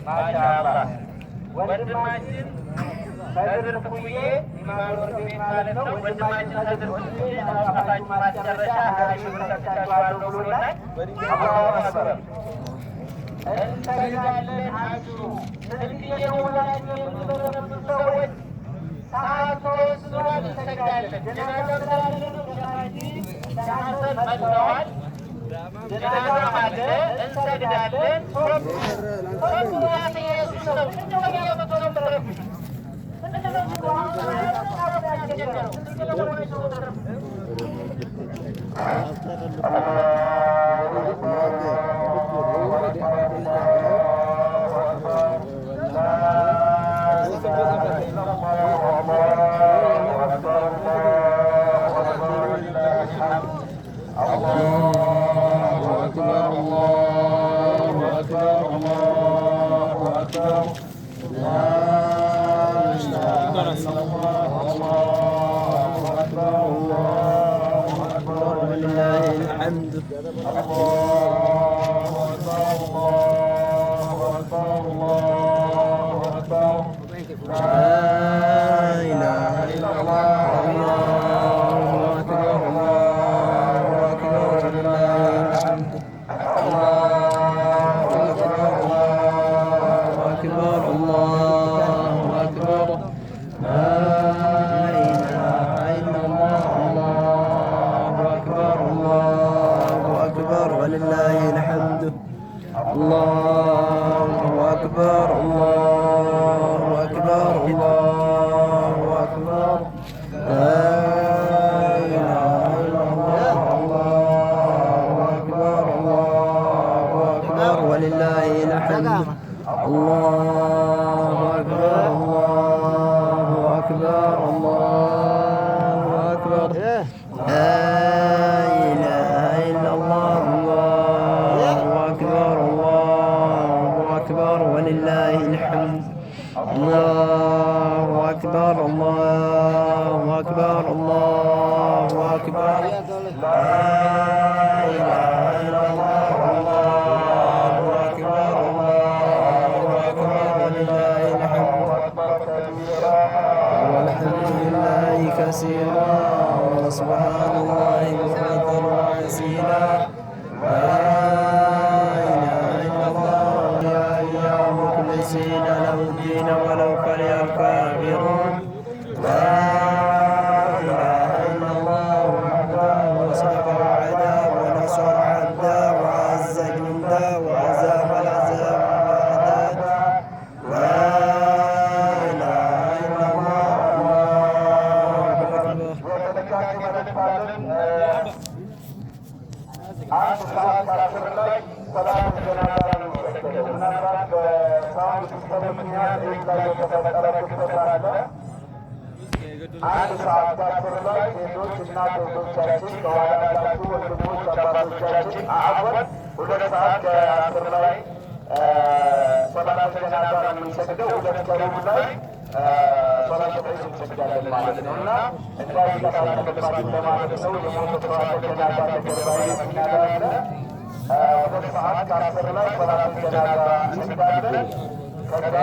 ማሻአላህ ወንድማችን ከድር ኩዬ ኢማኑር ቤት ማለት ነው። ወንድማችን ከድር ኩዬ አባታችን ማስጨረሻ ሀዲስ ተከታተሉ ብሎናል። አላሁ አክበር እንሰግዳለን። አጅሩ ስልክ እየደወላችሁ የምትበረቱ ሰዎች ሰዓት ተወስኗል፣ እንሰግዳለን። ጀናዛ ስላለን ሻሰን መጥተዋል። ጀናዛ አለ፣ እንሰግዳለን። አንድ ሰዓት ከአስር ላይ ሴቶች እና እህቶቻችን ከኋላላችሁ ወንድሞች አባቶቻችን አዕወት 2 ሰዓት ከ10 ላይ ሶላተ ጀናዛ ነው የምንሰግደው። 2 ከሩብ ላይ ሶላተ ዒድ እንሰግዳለን ማለት ነው እና እንዳይከታተልባችሁ ለማለት ነው። የሞተ ሶላተ ጀናዛ ተገባይ ምናላለ 2 ሰዓት ከ10 ላይ ሶላተ ጀናዛ እንሰግዳለን። ከዛ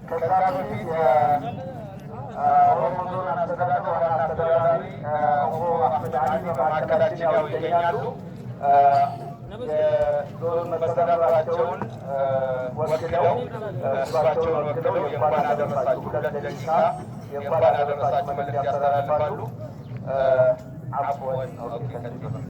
ከዛ በፊት ኦሮሞ ዞን አስተዳደር ዋና አስተዳዳሪ አቶ አህመድ አሊ በማዕከላችን ያው ይገኛሉ። የዞን መስተዳድራቸውን ወክለው ህዝባቸውን ወክለው የእንኳን አደረሳችሁ 2 ደቂቃ የእንኳን አደረሳችሁ መልዕክት ያስተላልፋሉ። አፍወን